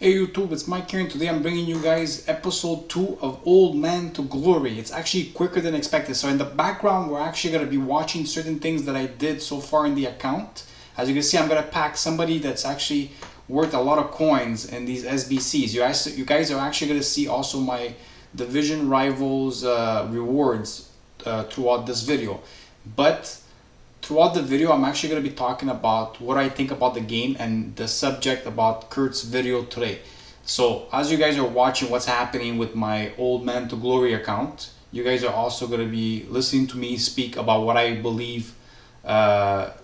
Hey YouTube, it's Mike here, and today I'm bringing you guys episode 2 of Old Man to Glory. It's actually quicker than expected. So in the background, we're actually going to be watching certain things that I did so far in the account. As you can see, I'm going to pack somebody that's actually worth a lot of coins in these SBCs. You guys are actually going to see also my Division Rivals rewards throughout this video. But throughout the video, I'm actually going to be talking about what I think about the game and the subject about Kurt's video today. So as you guys are watching what's happening with my Old Man to Glory account, you guys are also going to be listening to me speak about what I believe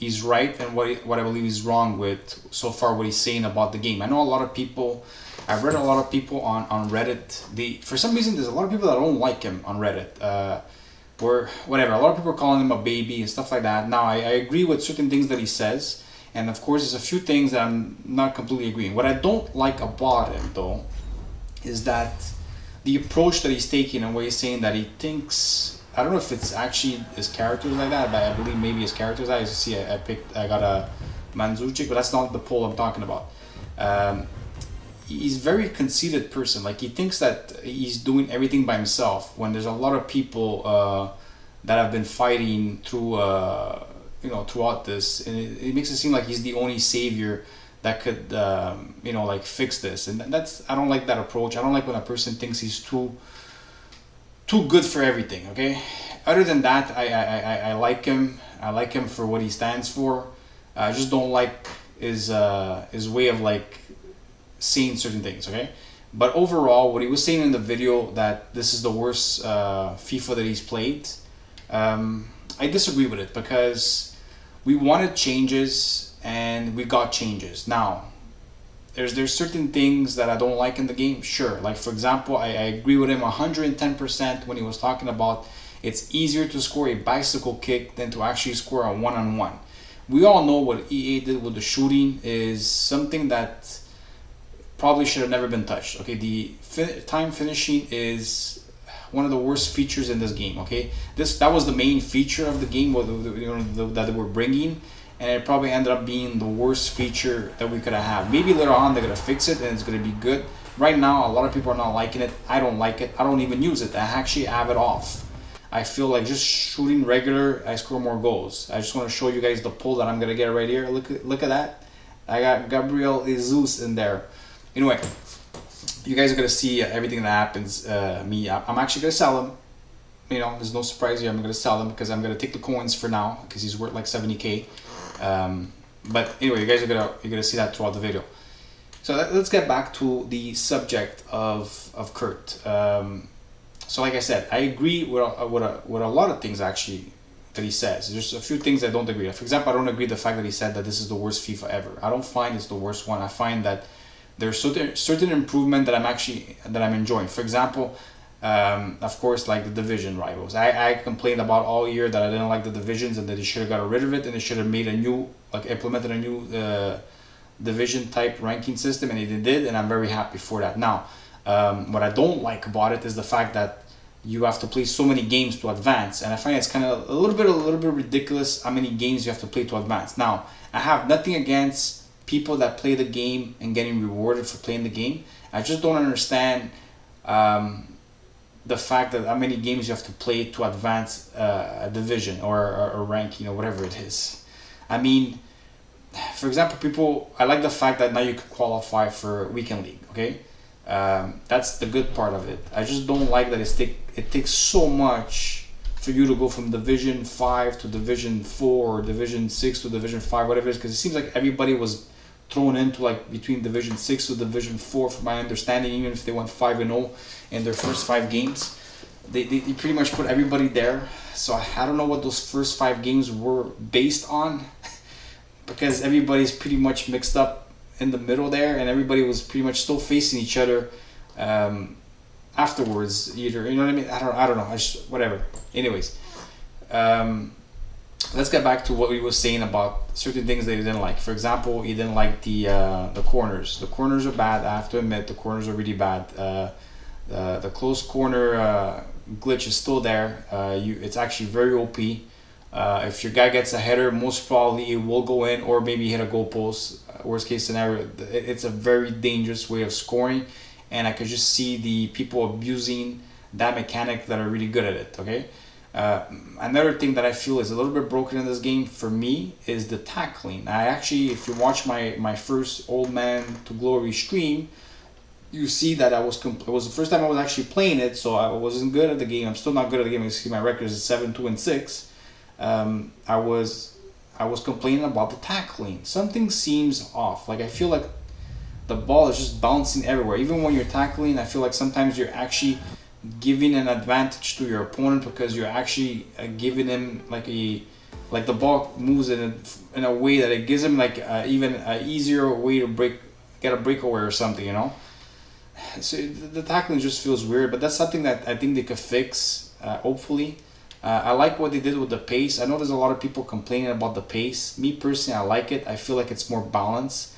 is right and what I believe is wrong with so far what he's saying about the game. I know a lot of people, I've read a lot of people on Reddit. For some reason, there's a lot of people that don't like him on Reddit. Or whatever, a lot of people are calling him a baby and stuff like that. Now I agree with certain things that he says, and of course there's a few things that I'm not completely agreeing. What I don't like about him though is that the approach that he's taking and where he's saying that he thinks, I don't know if it's actually his characters like that, but I believe maybe his characters. As you see, I got a Manzuchik, but that's not the poll I'm talking about. He's a very conceited person. Like, he thinks that he's doing everything by himself when there's a lot of people that have been fighting through throughout this, and it makes it seem like he's the only savior that could like fix this. And I don't like that approach. I don't like when a person thinks he's too good for everything. Okay, other than that, I like him. I like him for what he stands for. I just don't like his way of like saying certain things. Okay, but overall, what he was saying in the video, that this is the worst FIFA that he's played, I disagree with it, because we wanted changes and we got changes. Now there's certain things that I don't like in the game, sure. Like, for example, I agree with him 110% when he was talking about it's easier to score a bicycle kick than to actually score a one-on-one. We all know what EA did with the shooting is something that probably should have never been touched. Okay, the time finishing is one of the worst features in this game. Okay, that was the main feature of the game, that they were bringing, and it probably ended up being the worst feature that we could have. Maybe later on they're gonna fix it and it's gonna be good. Right now, a lot of people are not liking it. I don't like it. I don't even use it. I actually have it off. I feel like just shooting regular, I score more goals. I just want to show you guys the pull that I'm gonna get right here. Look at that. I got Gabriel Jesus in there. Anyway, you guys are going to see everything that happens. I'm actually going to sell him. You know, there's no surprise here. I'm going to sell him because I'm going to take the coins for now, because he's worth like 70k. But anyway, you guys are you're gonna see that throughout the video. So let's get back to the subject of Kurt. So like I said, I agree with a lot of things actually that he says. There's a few things I don't agree with. For example, I don't agree with the fact that he said that this is the worst FIFA ever. I don't find it's the worst one. I find that there's certain improvement that I'm enjoying. For example, of course, like the division rivals. I complained about all year that I didn't like the divisions and that they should have got rid of it, and they should have made a new, implemented a new division type ranking system, and they did, and I'm very happy for that. Now, what I don't like about it is the fact that you have to play so many games to advance, and I find it's kind of a little bit ridiculous how many games you have to play to advance. Now, I have nothing against people that play the game and getting rewarded for playing the game. I just don't understand the fact that how many games you have to play to advance a division or a ranking or whatever it is. I mean, for example, I like the fact that now you can qualify for weekend league. Okay, that's the good part of it. I just don't like that it takes so much for you to go from Division 5 to Division 4 or Division 6 to Division 5, whatever it is, because it seems like everybody was thrown into like between Division 6 to Division 4, from my understanding. Even if they went 5-0 in their first 5 games, they pretty much put everybody there. So I don't know what those first 5 games were based on, because everybody's pretty much mixed up in the middle there, and everybody was pretty much still facing each other afterwards, either, you know what I mean? I don't know, whatever. Anyways, let's get back to what he was saying about certain things that he didn't like. For example, he didn't like the corners. The corners are bad. I have to admit, the corners are really bad. The close corner glitch is still there. It's actually very OP. If your guy gets a header, most probably it will go in, or maybe hit a goal post. worst case scenario, it's a very dangerous way of scoring, and I could just see the people abusing that mechanic that are really good at it. Okay. Another thing that I feel is a little bit broken in this game for me is the tackling. I actually, if you watch my first Old Man to Glory stream, you see that it was the first time I was actually playing it, so I wasn't good at the game. I'm still not good at the game. You see my record is 7-2-6. I was complaining about the tackling. Something seems off. Like I feel like the ball is just bouncing everywhere. Even when you're tackling, I feel like sometimes you're actually giving an advantage to your opponent because you're actually giving him like the ball moves in a way that it gives him like even an easier way to get a breakaway or something, you know. So the tackling just feels weird, but that's something that I think they could fix, hopefully. I like what they did with the pace. I know there's a lot of people complaining about the pace. Me personally, I like it. I feel like it's more balanced.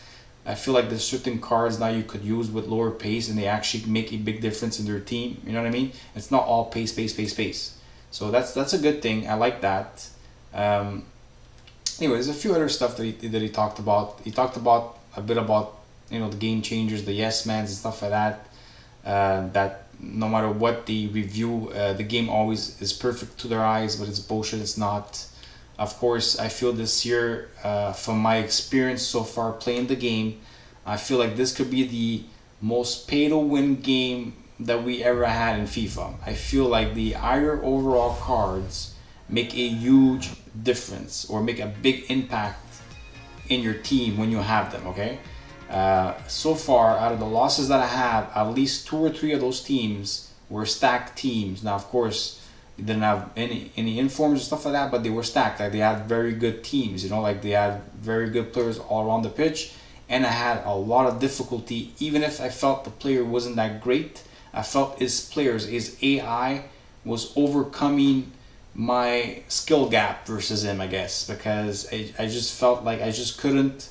I feel like there's certain cards now you could use with lower pace and they actually make a big difference in their team. You know what I mean? It's not all pace. So that's a good thing. I like that. Anyway, there's a few other stuff that he talked about. He talked about a bit about, you know, the game changers, the yes mans and stuff like that. That no matter what the review, the game always is perfect to their eyes, but it's bullshit. It's not. Of course, I feel this year, from my experience so far playing the game, I feel like this could be the most pay-to-win game that we ever had in FIFA. I feel like the higher overall cards make a huge difference or make a big impact in your team when you have them, okay? So far, out of the losses that I have, at least 2 or 3 of those teams were stacked teams. Now, of course, they didn't have any informs and stuff like that, but they were stacked. Like they had very good teams, you know, like they had very good players all around the pitch. And I had a lot of difficulty, even if I felt the player wasn't that great. I felt his AI was overcoming my skill gap versus him, I guess, because I just felt like I just couldn't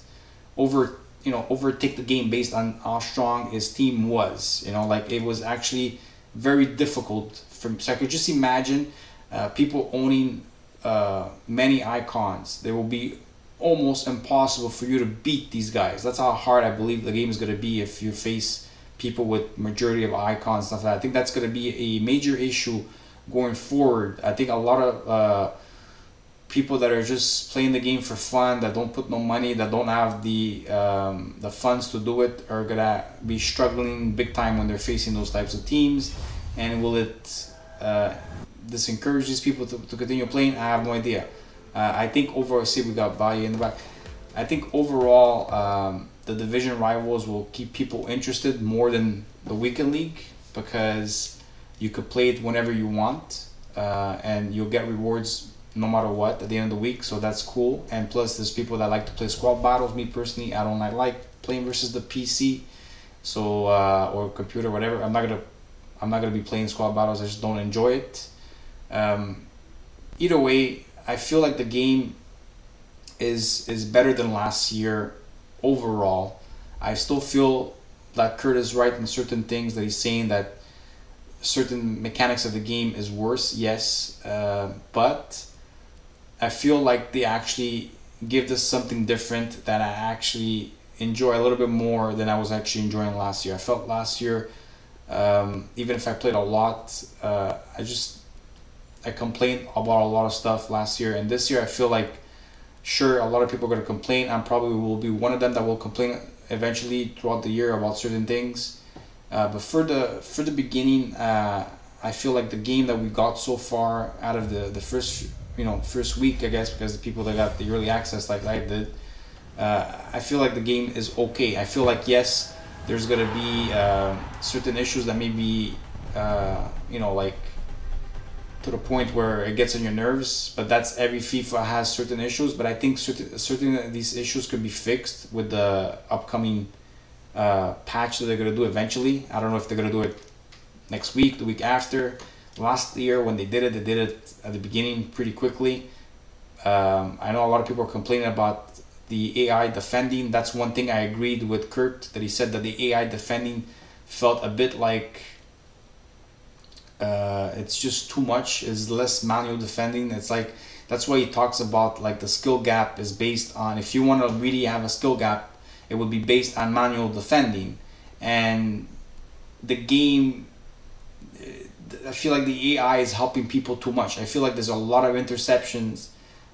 overtake the game based on how strong his team was. You know, like it was actually very difficult. So I could just imagine people owning many icons. They will be almost impossible for you to beat these guys. That's how hard I believe the game is going to be if you face people with majority of icons, stuff like that. I think that's going to be a major issue going forward. I think a lot of people that are just playing the game for fun, that don't put no money, that don't have the funds to do it, are going to be struggling big time when they're facing those types of teams. And will it disencourage these people to continue playing? I have no idea. I think overall, see, we got value in the back. I think overall, the division rivals will keep people interested more than the weekend league because you could play it whenever you want and you'll get rewards no matter what at the end of the week. So that's cool. And plus, there's people that like to play squad battles. Me personally, I don't like playing versus the PC, so or computer, whatever. I'm not gonna be playing squad battles. I just don't enjoy it. Either way, I feel like the game is better than last year overall. I still feel that KURT is right in certain things that he's saying, that certain mechanics of the game is worse, yes, but I feel like they actually give this something different that I actually enjoy a little bit more than I was actually enjoying last year. I felt last year, even if I played a lot, I complained about a lot of stuff last year, and this year I feel like, sure, a lot of people are going to complain. I probably will be one of them that will complain eventually throughout the year about certain things. But for the beginning, I feel like the game that we got so far out of the first week, I guess, because the people that got the early access like I did, I feel like the game is okay. I feel like, yes, there's going to be certain issues that may be, like to the point where it gets on your nerves, but that's every FIFA has certain issues. But I think certain of these issues could be fixed with the upcoming patch that they're going to do eventually. I don't know if they're going to do it next week, the week after. Last year when they did it at the beginning pretty quickly. I know a lot of people are complaining about the AI defending. That's one thing I agreed with KURT, that he said that the AI defending felt a bit like it's just too much. It's less manual defending. It's like, that's why he talks about like the skill gap is based on, if you want to really have a skill gap, it would be based on manual defending. And the game, I feel like the AI is helping people too much. I feel like there's a lot of interceptions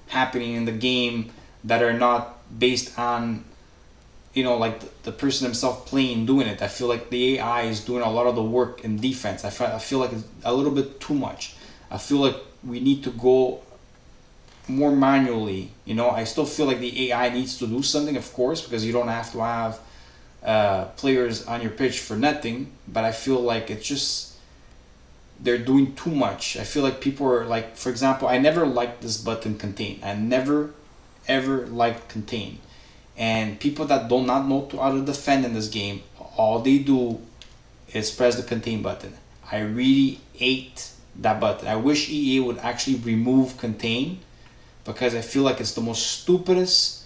happening in the game that are not based on, you know, like the person himself playing, doing it. I feel like the AI is doing a lot of the work in defense. I feel like it's a little bit too much. I feel like we need to go more manually. You know, I still feel like the AI needs to do something, of course, because you don't have to have players on your pitch for nothing. But I feel like it's just, they're doing too much. I feel like people are like, for example, I never liked this button contain. I never ever liked contain. And people that do not know how to defend in this game, all they do is press the contain button. I really hate that button. I wish EA would actually remove contain, because I feel like it's the most stupidest.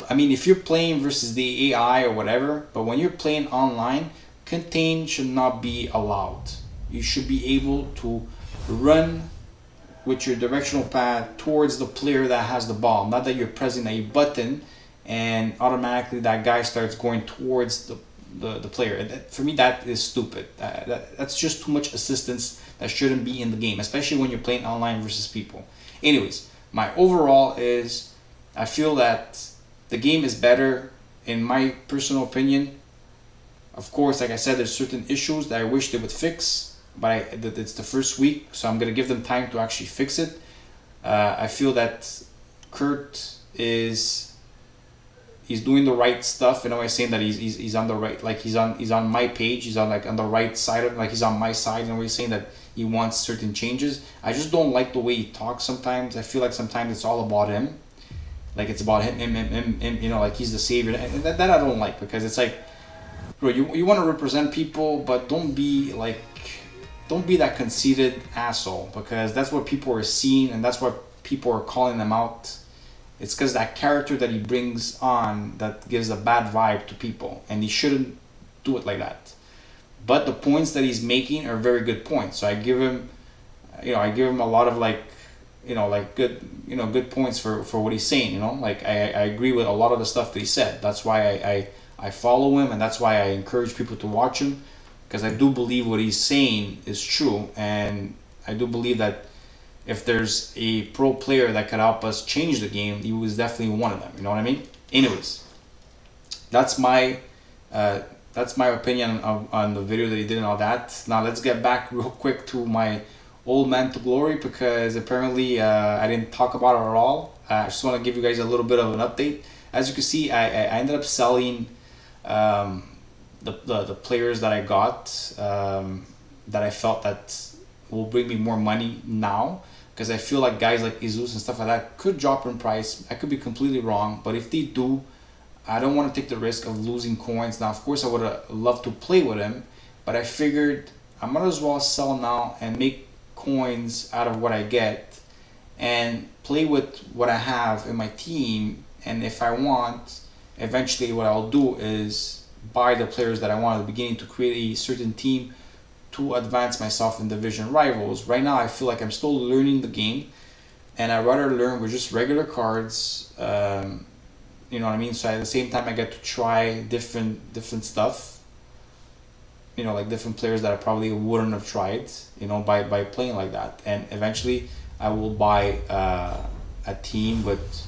I mean, if you're playing versus the AI or whatever, but when you're playing online, contain should not be allowed. You should be able to run with your directional pad towards the player that has the ball, not that you're pressing a button and automatically that guy starts going towards the player. For me, that is stupid. That's just too much assistance that shouldn't be in the game, especially when you're playing online versus people. Anyways, my overall is, I feel that the game is better in my personal opinion. Of course, like I said, there's certain issues that I wish they would fix, but it's the first week, so I'm gonna give them time to actually fix it. I feel that KURT he's doing the right stuff. You know, I'm saying that he's on the right, like he's on my page, he's on like on the right side of, like he's on my side, and we're saying that he wants certain changes. I just don't like the way he talks sometimes. I feel like sometimes it's all about him, like it's about him, you know, like he's the savior, and that I don't like, because it's like, bro, you want to represent people, but don't be that conceited asshole, because that's what people are seeing and that's what people are calling them out. It's because that character that he brings on that gives a bad vibe to people, and he shouldn't do it like that. But the points that he's making are very good points, so I give him, you know, I give him a lot of like, you know, like good points for what he's saying. You know, like I agree with a lot of the stuff that he said. That's why I follow him, and that's why I encourage people to watch him, because I do believe what he's saying is true, and I do believe that if there's a pro player that could help us change the game, he was definitely one of them. You know what I mean? Anyways, that's my opinion on the video that he did and all that. Now let's get back real quick to my old man to glory, because apparently I didn't talk about it at all. I just want to give you guys a little bit of an update. As you can see, I ended up selling the players that I got that I felt that will bring me more money now, because I feel like guys like Jesus and stuff like that could drop in price. I could be completely wrong, but if they do, I don't want to take the risk of losing coins. Now, of course, I would have loved to play with him, but I figured I might as well sell now and make coins out of what I get and play with what I have in my team. And if I want, eventually what I'll do is buy the players that I want at the beginning to create a certain team to advance myself in division rivals. Right now I feel like I'm still learning the game, and I'd rather learn with just regular cards, you know what I mean? So at the same time I get to try different stuff, you know, like different players that I probably wouldn't have tried, you know, by playing like that. And eventually I will buy a team with,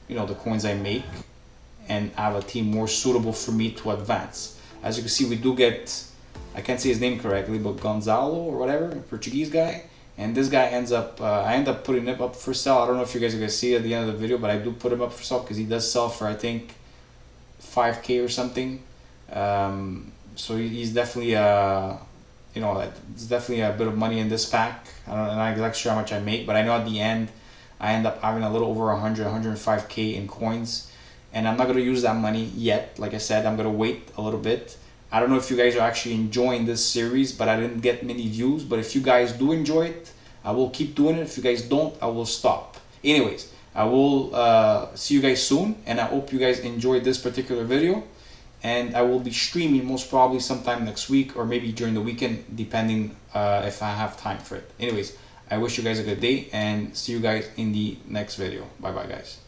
you know, the coins I make, and have a team more suitable for me to advance. As you can see, we do get, I can't say his name correctly, but Gonzalo or whatever, Portuguese guy. And this guy ends up, I end up putting him up for sale. I don't know if you guys are gonna see at the end of the video, but I do put him up for sale because he does sell for, I think, 5K or something. So he's definitely, you know, it's definitely a bit of money in this pack. I'm not exactly sure how much I make, but I know at the end, I end up having a little over 105K in coins. And I'm not going to use that money yet. Like I said, I'm going to wait a little bit. I don't know if you guys are actually enjoying this series, but I didn't get many views. But if you guys do enjoy it, I will keep doing it. If you guys don't, I will stop. Anyways, I will see you guys soon. And I hope you guys enjoyed this particular video. And I will be streaming most probably sometime next week, or maybe during the weekend, depending if I have time for it. Anyways, I wish you guys a good day, and see you guys in the next video. Bye bye, guys.